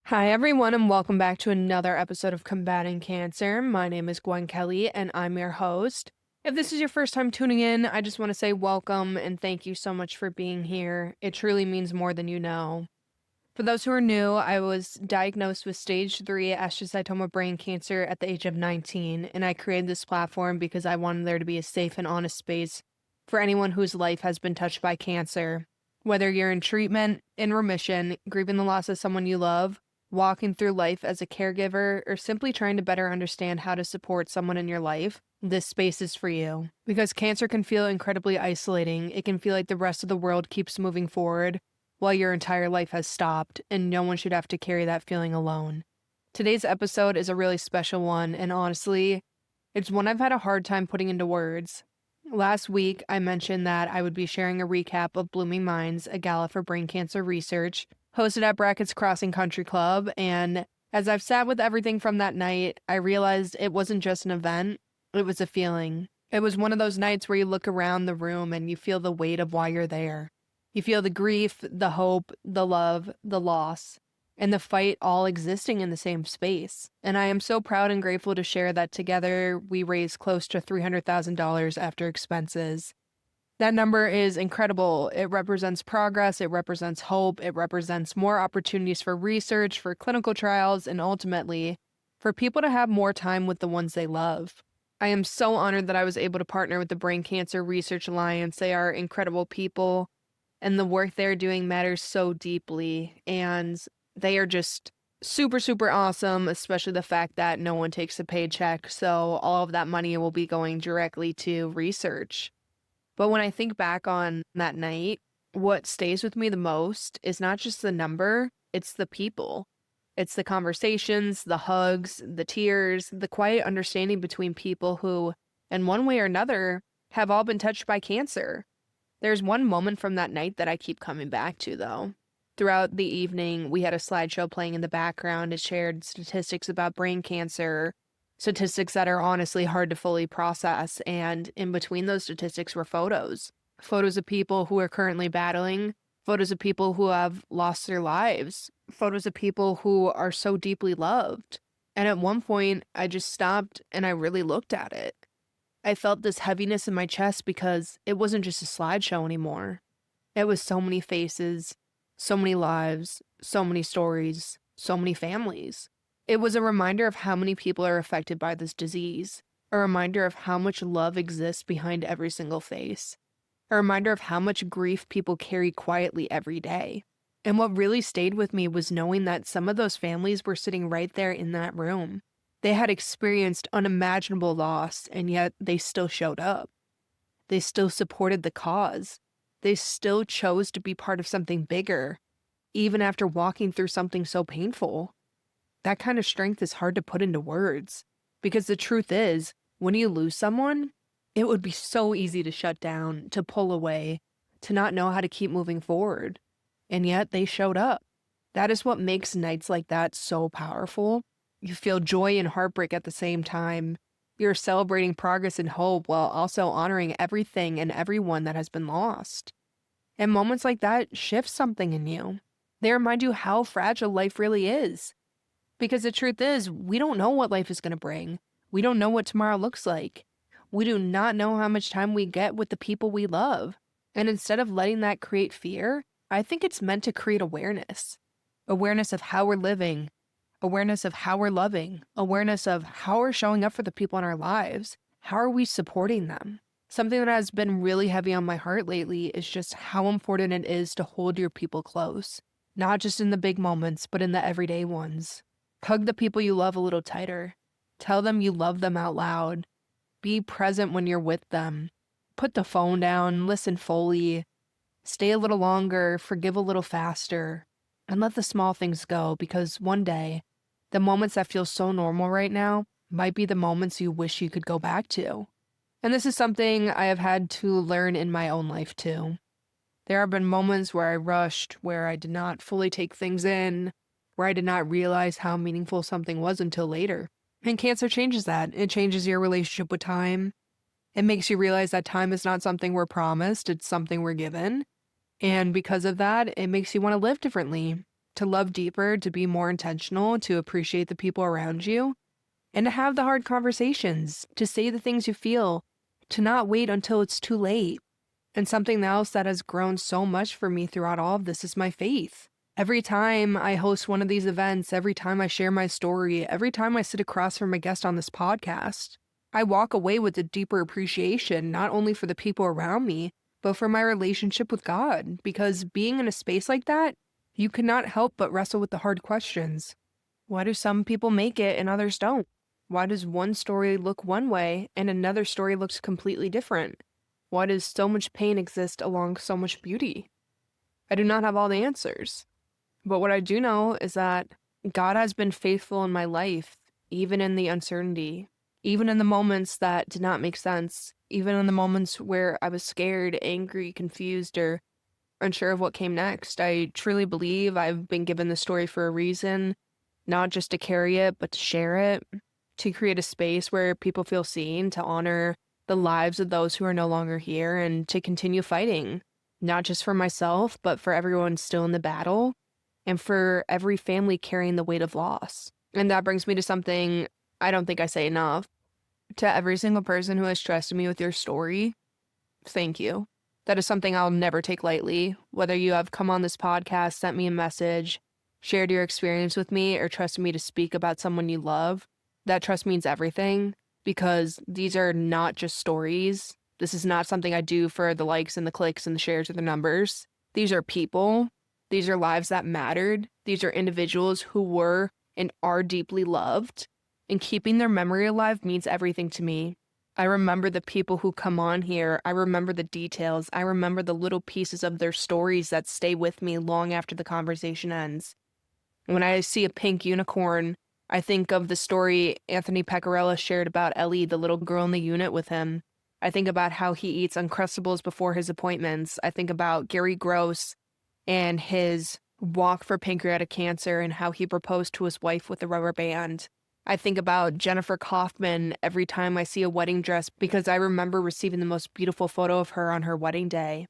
Hi, everyone, and welcome back to another episode of Combating Cancer. My name is Gwen Kelly, and I'm your host. If this is your first time tuning in, I just want to say welcome and thank you so much for being here. It truly means more than you know. For those who are new, I was diagnosed with stage 3 astrocytoma brain cancer at the age of 19, and I created this platform because I wanted there to be a safe and honest space for anyone whose life has been touched by cancer. Whether you're in treatment, in remission, grieving the loss of someone you love, walking through life as a caregiver, or simply trying to better understand how to support someone in your life, this space is for you. Because cancer can feel incredibly isolating. It can feel like the rest of the world keeps moving forward while your entire life has stopped, and no one should have to carry that feeling alone. Today's episode is a really special one, and honestly, it's one I've had a hard time putting into words. Last week, I mentioned that I would be sharing a recap of Blooming Minds, a gala for brain cancer research, hosted at Brackett's Crossing Country Club, and as I've sat with everything from that night, I realized it wasn't just an event, it was a feeling. It was one of those nights where you look around the room and you feel the weight of why you're there. You feel the grief, the hope, the love, the loss, and the fight all existing in the same space. And I am so proud and grateful to share that together we raised close to $300,000 after expenses. That number is incredible. It represents progress, it represents hope, it represents more opportunities for research, for clinical trials, and ultimately, for people to have more time with the ones they love. I am so honored that I was able to partner with the Brain Cancer Research Alliance. They are incredible people, and the work they're doing matters so deeply, and they are just super, super awesome, especially the fact that no one takes a paycheck, so all of that money will be going directly to research. But when I think back on that night, what stays with me the most is not just the number, it's the people. It's the conversations, the hugs, the tears, the quiet understanding between people who, in one way or another, have all been touched by cancer. There's one moment from that night that I keep coming back to, though. Throughout the evening, we had a slideshow playing in the background. It shared statistics about brain cancer, statistics that are honestly hard to fully process. And in between those statistics were photos. Photos of people who are currently battling, photos of people who have lost their lives, photos of people who are so deeply loved. And at one point, I just stopped and I really looked at it. I felt this heaviness in my chest because it wasn't just a slideshow anymore. It was so many faces, so many lives, so many stories, so many families. It was a reminder of how many people are affected by this disease, a reminder of how much love exists behind every single face, a reminder of how much grief people carry quietly every day. And what really stayed with me was knowing that some of those families were sitting right there in that room. They had experienced unimaginable loss, and yet they still showed up. They still supported the cause. They still chose to be part of something bigger, even after walking through something so painful. That kind of strength is hard to put into words, because the truth is, when you lose someone, it would be so easy to shut down, to pull away, to not know how to keep moving forward. And yet they showed up. That is what makes nights like that so powerful. You feel joy and heartbreak at the same time. You're celebrating progress and hope while also honoring everything and everyone that has been lost. And moments like that shift something in you. They remind you how fragile life really is. Because the truth is, we don't know what life is going to bring. We don't know what tomorrow looks like. We do not know how much time we get with the people we love. And instead of letting that create fear, I think it's meant to create awareness. Awareness of how we're living, awareness of how we're loving, awareness of how we're showing up for the people in our lives. How are we supporting them? Something that has been really heavy on my heart lately is just how important it is to hold your people close. Not just in the big moments, but in the everyday ones. Hug the people you love a little tighter. Tell them you love them out loud. Be present when you're with them. Put the phone down, listen fully. Stay a little longer, forgive a little faster, and let the small things go, because one day, the moments that feel so normal right now might be the moments you wish you could go back to. And this is something I have had to learn in my own life too. There have been moments where I rushed, where I did not fully take things in, where I did not realize how meaningful something was until later. And cancer changes that. It changes your relationship with time. It makes you realize that time is not something we're promised, it's something we're given. And because of that, it makes you want to live differently, to love deeper, to be more intentional, to appreciate the people around you, and to have the hard conversations, to say the things you feel, to not wait until it's too late. And something else that has grown so much for me throughout all of this is my faith. Every time I host one of these events, every time I share my story, every time I sit across from a guest on this podcast, I walk away with a deeper appreciation, not only for the people around me, but for my relationship with God. Because being in a space like that, you cannot help but wrestle with the hard questions. Why do some people make it and others don't? Why does one story look one way and another story looks completely different? Why does so much pain exist along so much beauty? I do not have all the answers. But what I do know is that God has been faithful in my life, even in the uncertainty, even in the moments that did not make sense, even in the moments where I was scared, angry, confused, or unsure of what came next. I truly believe I've been given the story for a reason, not just to carry it, but to share it, to create a space where people feel seen, to honor the lives of those who are no longer here, and to continue fighting, not just for myself, but for everyone still in the battle, and for every family carrying the weight of loss. And that brings me to something I don't think I say enough. To every single person who has trusted me with your story, thank you. That is something I'll never take lightly. Whether you have come on this podcast, sent me a message, shared your experience with me, or trusted me to speak about someone you love, that trust means everything, because these are not just stories. This is not something I do for the likes and the clicks and the shares or the numbers. These are people. These are lives that mattered. These are individuals who were and are deeply loved. And keeping their memory alive means everything to me. I remember the people who come on here. I remember the details. I remember the little pieces of their stories that stay with me long after the conversation ends. When I see a pink unicorn, I think of the story Anthony Pecorella shared about Ellie, the little girl in the unit with him. I think about how he eats Uncrustables before his appointments. I think about Gary Gross and his walk for pancreatic cancer and how he proposed to his wife with a rubber band. I think about Jennifer Kaufman every time I see a wedding dress because I remember receiving the most beautiful photo of her on her wedding day.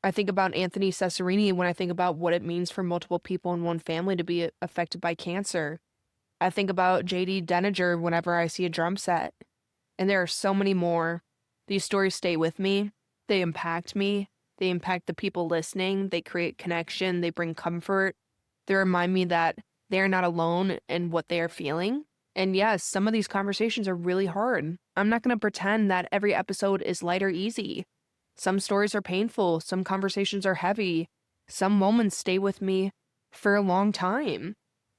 I think about Anthony Cesarini when I think about what it means for multiple people in one family to be affected by cancer. I think about J.D. Denninger whenever I see a drum set. And there are so many more. These stories stay with me. They impact me. They impact the people listening. They create connection. They bring comfort. They remind me that they are not alone in what they are feeling. And yes, some of these conversations are really hard. I'm not going to pretend that every episode is light or easy. Some stories are painful. Some conversations are heavy. Some moments stay with me for a long time.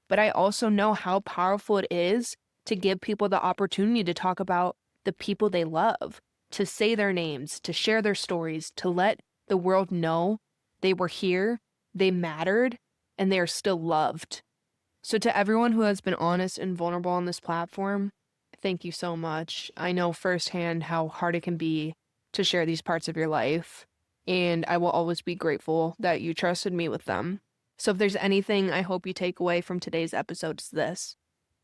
But I also know how powerful it is to give people the opportunity to talk about the people they love, to say their names, to share their stories, to let the world know they were here, they mattered, and they are still loved. So to everyone who has been honest and vulnerable on this platform, thank you so much. I know firsthand how hard it can be to share these parts of your life, and I will always be grateful that you trusted me with them. So if there's anything I hope you take away from today's episode, it's this.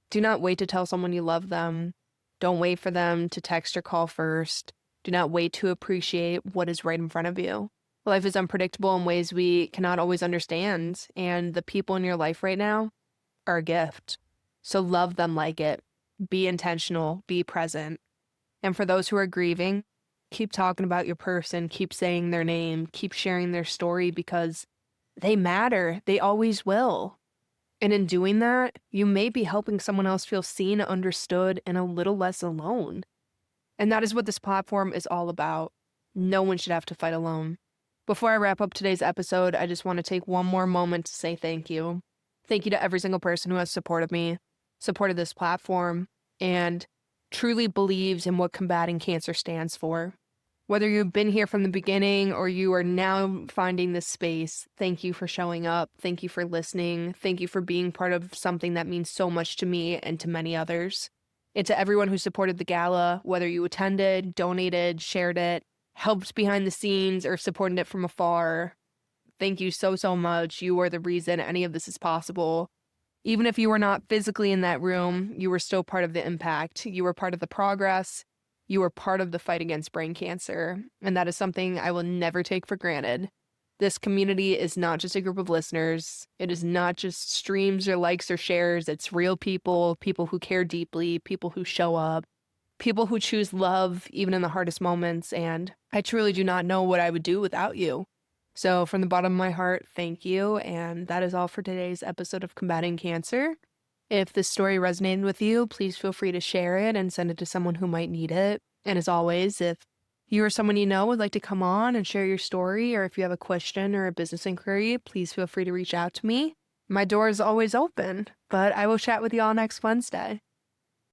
Do not wait to tell someone you love them. Don't wait for them to text or call first. Do not wait to appreciate what is right in front of you. Life is unpredictable in ways we cannot always understand, and the people in your life right now are a gift. So love them like it. Be intentional. Be present. And for those who are grieving, keep talking about your person. Keep saying their name. Keep sharing their story because they matter. They always will. And in doing that, you may be helping someone else feel seen, understood, and a little less alone. And that is what this platform is all about. No one should have to fight alone. Before I wrap up today's episode, I just want to take one more moment to say thank you. Thank you to every single person who has supported me, supported this platform, and truly believes in what combating cancer stands for. Whether you've been here from the beginning or you are now finding this space, thank you for showing up. Thank you for listening. Thank you for being part of something that means so much to me and to many others. And to everyone who supported the gala, whether you attended, donated, shared it, helped behind the scenes, or supported it from afar, thank you so, so much. You are the reason any of this is possible. Even if you were not physically in that room, you were still part of the impact. You were part of the progress. You were part of the fight against brain cancer, and that is something I will never take for granted. This community is not just a group of listeners. It is not just streams or likes or shares. It's real people, people who care deeply, people who show up, people who choose love even in the hardest moments. And I truly do not know what I would do without you. So, from the bottom of my heart, thank you. And that is all for today's episode of Combating Cancer. If this story resonated with you, please feel free to share it and send it to someone who might need it. And as always, if you or someone you know would like to come on and share your story, or if you have a question or a business inquiry, please feel free to reach out to me. My door is always open, but I will chat with you all next Wednesday.